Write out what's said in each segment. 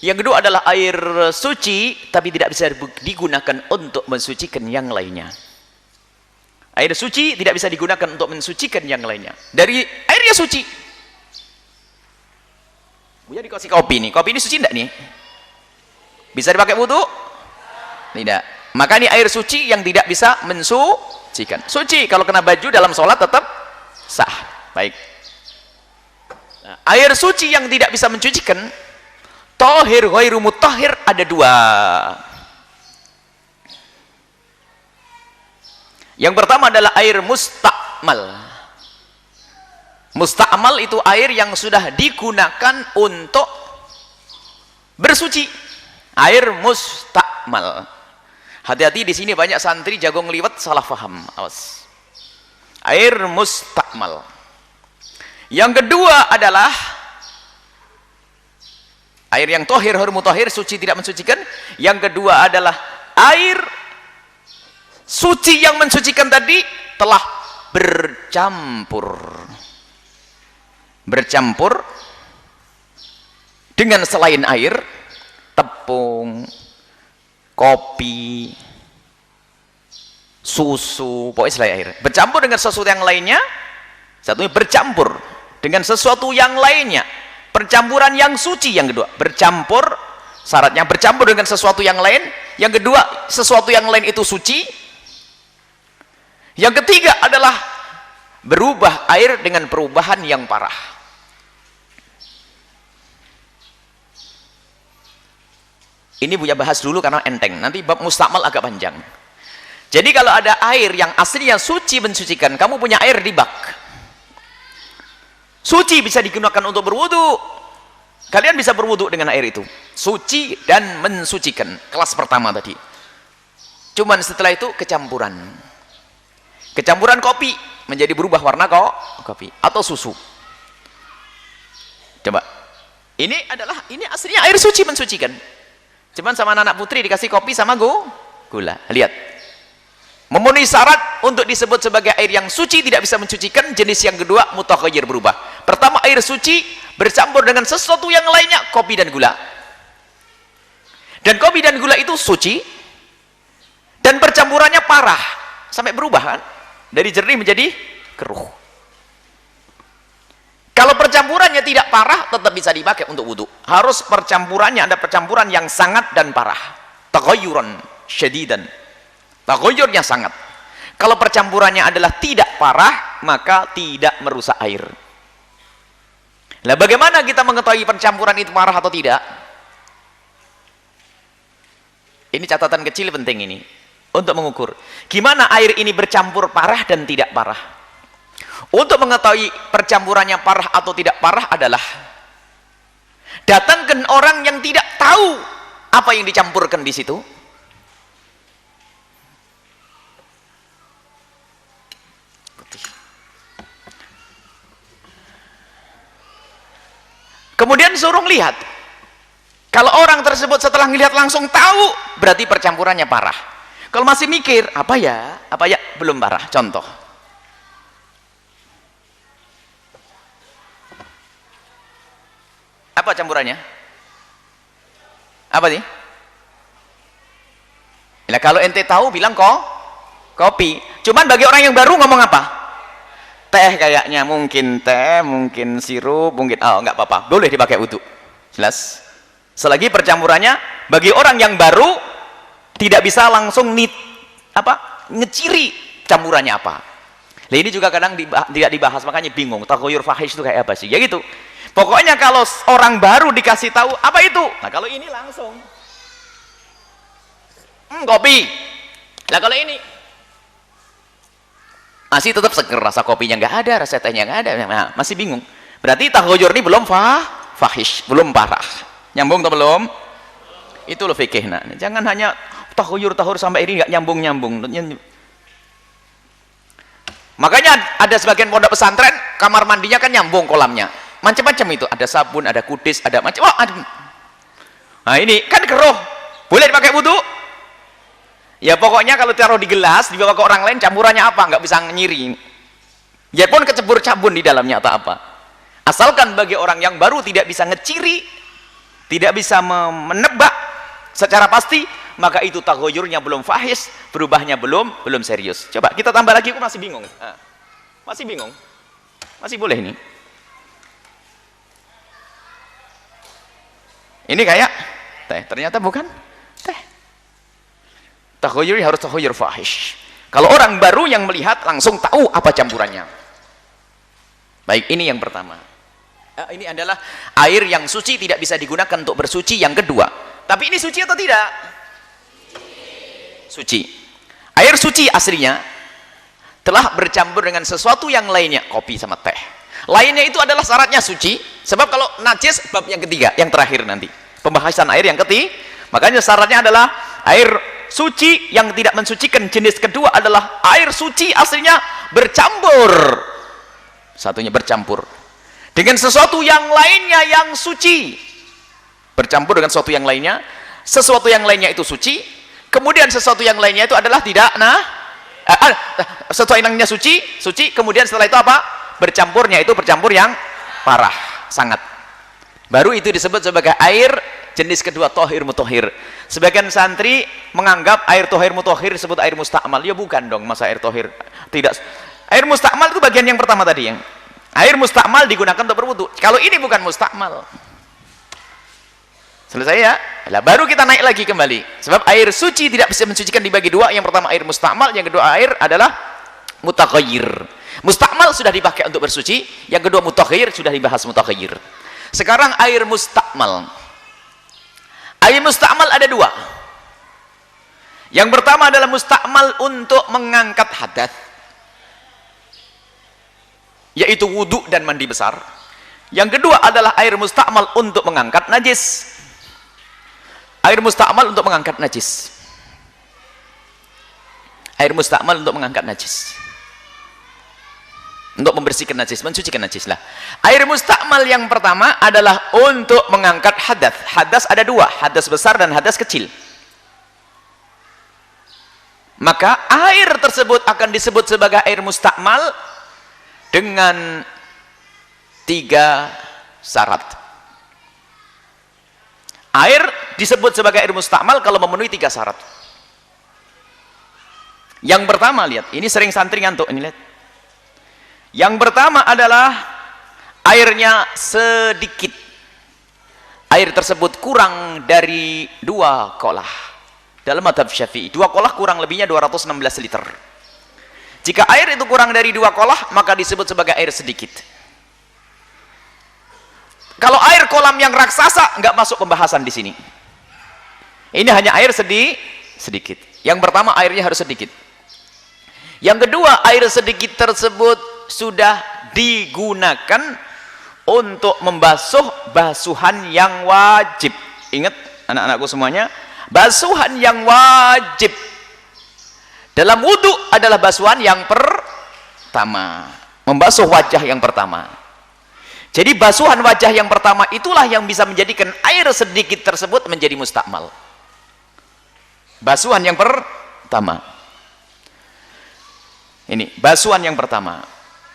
Yang kedua adalah air suci tapi tidak bisa digunakan untuk mensucikan yang lainnya. Air suci tidak bisa digunakan untuk mensucikan yang lainnya. Dari airnya suci. Buya dikasih kopi nih. Kopi ini suci enggak nih? Bisa dipakai wudu? Tidak. Maka ini air suci yang tidak bisa mensucikan. Suci kalau kena baju dalam sholat tetap sah. Baik. Nah, air suci yang tidak bisa mensucikan, tahir ghairu mutahhir, ada dua. Yang pertama adalah air mustakmal. Mustakmal itu air yang sudah digunakan untuk bersuci. Air mustakmal. Hati-hati di sini banyak santri jago ngeliwat salah faham. Awas. Air mustakmal. Yang kedua adalah air yang tohir, mutahhir, suci tidak mensucikan. Yang kedua adalah air suci yang mensucikan tadi telah bercampur dengan selain air, tepung, kopi, susu, pokoknya selain air, bercampur dengan sesuatu yang lainnya. Satunya bercampur dengan sesuatu yang lainnya, percampuran yang suci. Yang kedua bercampur, syaratnya bercampur dengan sesuatu yang lain. Yang kedua sesuatu yang lain itu suci. Yang ketiga adalah berubah air dengan perubahan yang parah. Ini Buya bahas dulu karena enteng, nanti bab mustakmal agak panjang. Jadi kalau ada air yang aslinya suci mensucikan, kamu punya air di bak, suci bisa digunakan untuk berwudu, kalian bisa berwudu dengan air itu, suci dan mensucikan, kelas pertama tadi. Cuman setelah itu kecampuran kopi menjadi berubah warna kopi atau susu. Coba, ini aslinya air suci mensucikan, cuman sama anak putri dikasih kopi sama gula. Lihat, memenuhi syarat untuk disebut sebagai air yang suci tidak bisa mensucikan. Jenis yang kedua mutaghayyir, berubah. Pertama air suci bercampur dengan sesuatu yang lainnya, kopi dan gula, dan kopi dan gula itu suci dan percampurannya parah sampai berubah kan, dari jernih menjadi keruh. Kalau percampurannya tidak parah tetap bisa dipakai untuk wudhu. Harus percampurannya ada percampuran yang sangat dan parah, taghayyuran syadidan, taghayyurnya sangat. Kalau percampurannya adalah tidak parah, maka tidak merusak air. Nah, bagaimana kita mengetahui percampuran itu parah atau tidak? Ini catatan kecil penting ini untuk mengukur gimana air ini bercampur parah dan tidak parah. Untuk mengetahui percampurannya parah atau tidak parah adalah datangkan orang yang tidak tahu apa yang dicampurkan di situ. Kemudian suruh lihat. Kalau orang tersebut setelah melihat langsung tahu, berarti percampurannya parah. Kalau masih mikir, apa ya, belum parah. Contoh, apa campurannya? Apa sih? Nah, kalau ente tahu bilang kopi. Cuman bagi orang yang baru ngomong apa? Teh kayaknya, mungkin teh, mungkin sirup, mungkin nggak apa-apa, boleh dipakai wudhu. Jelas? Selagi percampurannya bagi orang yang baru tidak bisa langsung ngeciri campurannya apa. Nah, ini juga kadang tidak dibahas, makanya bingung. Taghayyur fahish itu kayak apa sih? Ya gitu. Pokoknya kalau orang baru dikasih tahu apa itu. Nah, kalau ini langsung kopi. Nah, kalau ini masih tetap seger, rasa kopinya nggak ada, rasa tehnya nggak ada, nah, masih bingung. Berarti taghayyur ini belum fahish, belum parah. Nyambung atau belum? Itu loh fikih. Nah, jangan hanya taghayyur sampai ini nggak nyambung. Makanya ada sebagian pondok pesantren kamar mandinya kan nyambung kolamnya, macam-macam itu, ada sabun, ada kudis, ada macam. Nah, ini kan keruh, boleh dipakai wudhu? Ya pokoknya kalau taruh di gelas dibawa ke orang lain, campurannya apa nggak bisa nyiri. Ya pun kecebur sabun di dalamnya atau apa. Asalkan bagi orang yang baru tidak bisa ngeciri tidak bisa menebak secara pasti, maka itu taghayyurnya belum fahish, berubahnya belum serius. Coba kita tambah lagi, aku masih bingung. Masih bingung? Masih boleh ini? Ini kayak teh, ternyata bukan teh. Taghayyur harus taghayyur fahish. Kalau orang baru yang melihat langsung tahu apa campurannya. Baik, ini yang pertama. Ini adalah air yang suci, tidak bisa digunakan untuk bersuci. Yang kedua, tapi ini suci atau tidak? Suci. Air suci aslinya telah bercampur dengan sesuatu yang lainnya, kopi sama teh. Lainnya itu adalah syaratnya suci. Sebab kalau najis bab yang ketiga, yang terakhir nanti. Pembahasan air yang ketiga. Makanya syaratnya adalah air suci yang tidak mensucikan. Jenis kedua adalah air suci aslinya bercampur. Satunya bercampur dengan sesuatu yang lainnya yang suci. Bercampur dengan sesuatu yang lainnya. Sesuatu yang lainnya itu suci. Kemudian sesuatu yang lainnya itu adalah tidak sesuatu yang lainnya suci. Kemudian setelah itu apa? Bercampurnya itu bercampur yang parah, sangat. Baru itu disebut sebagai air jenis kedua, tohir mutahhir. Sebagian santri menganggap air tohir mutahhir disebut air mustakmal. Ya bukan dong, masa air tohir tidak. Air mustakmal itu bagian yang pertama tadi, yang air mustakmal digunakan untuk berwudu. Kalau ini bukan mustakmal. Selesai ya? Lah baru kita naik lagi kembali. Sebab air suci tidak bisa mensucikan dibagi dua. Yang pertama air mustakmal, yang kedua air adalah mutaghayyir. Mustakmal sudah dipakai untuk bersuci, yang kedua mutaghayyir sudah dibahas mutaghayyir. Sekarang air mustakmal. Air mustakmal ada dua. Yang pertama adalah mustakmal untuk mengangkat hadas, yaitu wudu dan mandi besar. Yang kedua adalah air mustakmal untuk mengangkat najis. Air mustakmal untuk mengangkat najis. Air mustakmal untuk mengangkat najis, untuk membersihkan najis, mensucikan najis lah. Air mustakmal yang pertama adalah untuk mengangkat hadas. Hadas ada dua, hadas besar dan hadas kecil. Maka air tersebut akan disebut sebagai air mustakmal dengan 3 syarat. Air disebut sebagai air mustakmal kalau memenuhi 3 syarat. Yang pertama, lihat, ini sering santri ngantuk ini, lihat. Yang pertama adalah airnya sedikit. Air tersebut kurang dari 2 kolah. Dalam mazhab Syafi'i, 2 kolah kurang lebihnya 216 liter. Jika air itu kurang dari 2 kolah, maka disebut sebagai air sedikit. Kalau air kolam yang raksasa, nggak masuk pembahasan di sini. Ini hanya air sedikit. Yang pertama, airnya harus sedikit. Yang kedua, air sedikit tersebut sudah digunakan untuk membasuh basuhan yang wajib. Ingat anak-anakku semuanya, basuhan yang wajib dalam wudhu adalah basuhan yang pertama, membasuh wajah yang pertama. Jadi basuhan wajah yang pertama itulah yang bisa menjadikan air sedikit tersebut menjadi mustakmal. Basuhan yang pertama. Ini basuhan yang pertama.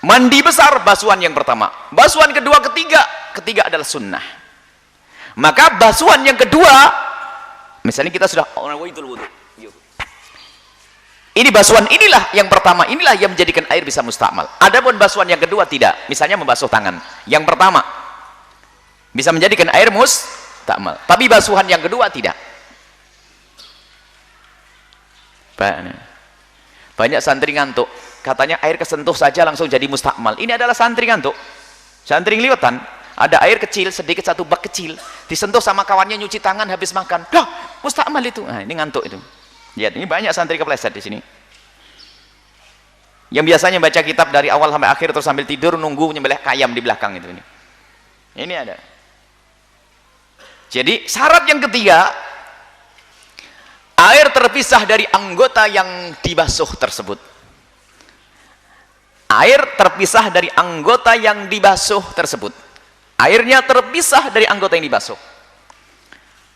Mandi besar, basuhan yang pertama. Basuhan kedua, ketiga adalah sunnah. Maka basuhan yang kedua, misalnya kita sudah wudu. Ini basuhan inilah yang pertama, inilah yang menjadikan air bisa mustakmal. Adapun basuhan yang kedua tidak. Misalnya membasuh tangan. Yang pertama bisa menjadikan air mustakmal. Tapi basuhan yang kedua tidak. Banyak santri ngantuk. Katanya air kesentuh saja langsung jadi mustakmal. Ini adalah santri ngantuk. Santri ngeliwatan. Ada air kecil, sedikit, 1 bak kecil. Disentuh sama kawannya nyuci tangan habis makan. Dah, mustakmal itu. Nah, ini ngantuk itu. Lihat, ini banyak santri kepleset di sini. Yang biasanya baca kitab dari awal sampai akhir terus sambil tidur nunggu nyembelih ayam di belakang itu. Ini ada. Jadi syarat yang ketiga, air terpisah dari anggota yang dibasuh tersebut. Air terpisah dari anggota yang dibasuh tersebut. Airnya terpisah dari anggota yang dibasuh.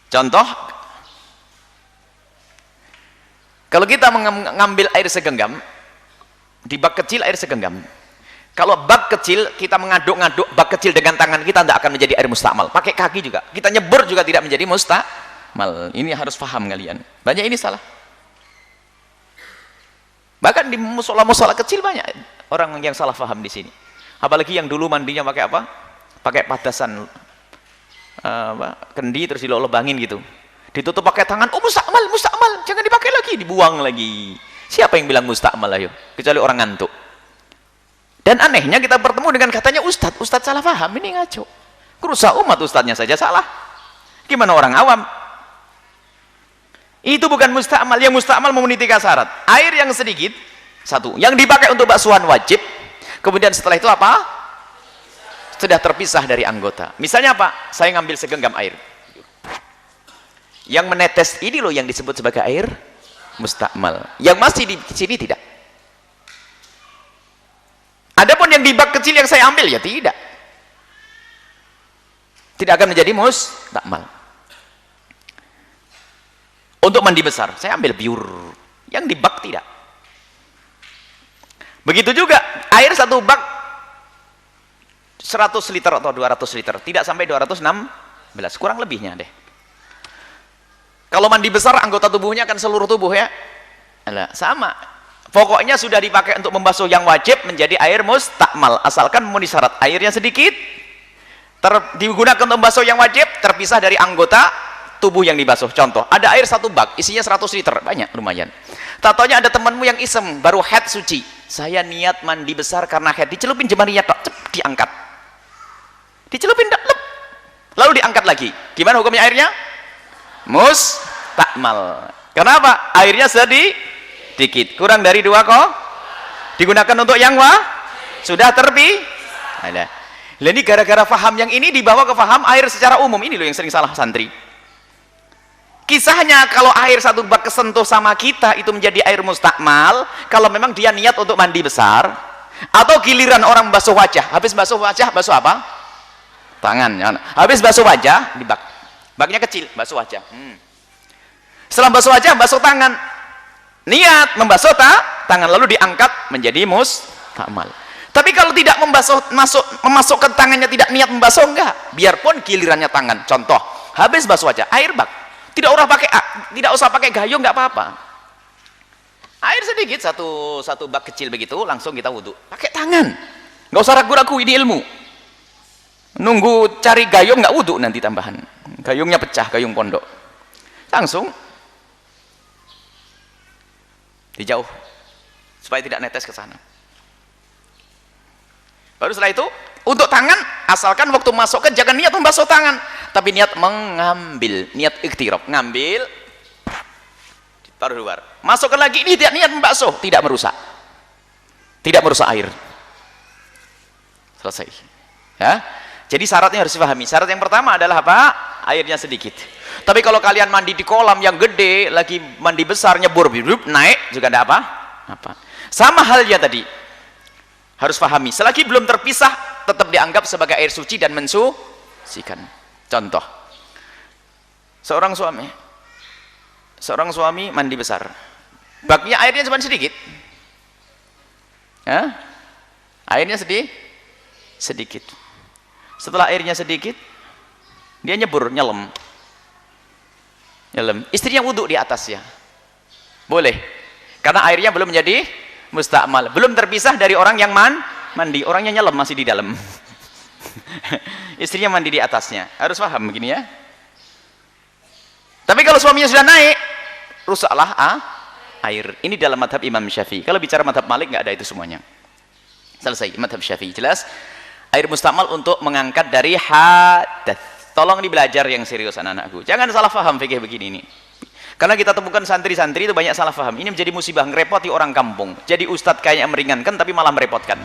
Contoh, kalau kita mengambil air segenggam, di bak kecil air segenggam, Kalau bak kecil, kita mengaduk-ngaduk bak kecil dengan tangan kita, tidak akan menjadi air mustakmal. Pakai kaki juga. Kita nyebur juga tidak menjadi mustakmal. Ini harus paham kalian. Banyak ini salah. Bahkan di musola-musola kecil banyak orang yang salah paham di sini. Apalagi yang dulu mandinya pakai apa? Pakai padasan kendi terus dilolobangin gitu. Ditutup pakai tangan. Oh mustakmal, mustakmal. Jangan dipakai lagi, dibuang lagi. Siapa yang bilang mustakmal ayo? Kecuali orang ngantuk. Dan anehnya kita bertemu dengan katanya ustadz salah paham, ini ngaco. Kerusak umat ustadznya saja salah. Gimana orang awam? Itu bukan mustakmal, yang mustakmal memenuhi 3 syarat. Air yang sedikit, 1. Yang dipakai untuk baksuhan wajib. Kemudian setelah itu apa? Sudah terpisah dari anggota. Misalnya apa? Saya ngambil segenggam air. Yang menetes ini loh yang disebut sebagai air mustakmal. Yang masih di sini tidak. Adapun yang di bak kecil yang saya ambil ya tidak. Tidak akan menjadi mustakmal. Untuk mandi besar, saya ambil biur. Yang di bak tidak. Begitu juga air 1 bak 100 liter atau 200 liter, tidak sampai 216, kurang lebihnya deh. Kalau mandi besar anggota tubuhnya kan seluruh tubuh ya. Sama. Pokoknya sudah dipakai untuk membasuh yang wajib menjadi air mustakmal, asalkan memenuhi syarat. Airnya sedikit, digunakan untuk membasuh yang wajib, terpisah dari anggota tubuh yang dibasuh. Contoh, ada air 1 bak, isinya 100 liter, banyak, lumayan. Tatonya ada temanmu yang iseng, baru haid suci. Saya niat mandi besar karena haid, dicelupin jemarinya, diangkat. Dicelupin, lalu diangkat lagi. Gimana hukumnya airnya? Mustakmal. Kenapa? Airnya sedikit, kurang dari 2 kok. Digunakan untuk yang sudah ada. Ini gara-gara faham yang ini dibawa ke faham air secara umum. Ini loh yang sering salah santri. Kisahnya kalau air 1 bak kesentuh sama kita itu menjadi air mustakmal kalau memang dia niat untuk mandi besar, atau giliran orang basuh wajah, habis basuh wajah, basuh apa? Tangan. Habis basuh wajah di bak. Baknya kecil, basuh wajah. Setelah basuh wajah, basuh tangan. Niat membasuh tangan lalu diangkat menjadi mustakmal. Tapi kalau tidak memasukkan tangannya, tidak niat membasuh, enggak, biarpun gilirannya tangan. Contoh, habis basuh wajah, air bak, tidak usah pakai gayung, enggak apa-apa. Air sedikit, satu bak kecil begitu, langsung kita wudhu pakai tangan, enggak usah ragu-ragu. Ini ilmu. Nunggu cari gayung enggak wudhu, nanti tambahan gayungnya pecah, gayung pondok. Langsung dijauh supaya tidak netes ke sana. Baru setelah itu untuk tangan, asalkan waktu masuk ke jangan niat membasuh tangan, tapi niat mengambil, niat ikhtirab, ngambil taruh luar, masukkan lagi, ini tidak niat membasuh, tidak merusak air. Selesai ya. Jadi syaratnya harus dipahami. Syarat yang pertama adalah apa? Airnya sedikit. Tapi kalau kalian mandi di kolam yang gede, lagi mandi besar, nyebur, naik, juga tidak apa. Sama halnya tadi. Harus pahami. Selagi belum terpisah, tetap dianggap sebagai air suci dan mensucikan. Contoh. Seorang suami mandi besar. Baknya airnya cuma sedikit. Ya? Airnya sedikit. Setelah airnya sedikit, dia nyebur, nyelam. Istrinya wudhu di atasnya, boleh, karena airnya belum menjadi mustakmal, belum terpisah dari orang yang mandi. Orangnya nyelam masih di dalam. Istrinya mandi di atasnya, harus paham begini ya. Tapi kalau suaminya sudah naik, rusaklah air. Ini dalam madhab Imam Syafi'i. Kalau bicara madhab Malik nggak ada itu semuanya. Selesai. Madhab Syafi'i jelas air mustakmal untuk mengangkat dari hadas. Tolong dibelajar yang serius anak-anakku. Jangan salah paham fikih begini ini. Karena kita temukan santri-santri itu banyak salah paham. Ini menjadi musibah, ngerepoti orang kampung. Jadi ustadz kayaknya meringankan tapi malah merepotkan.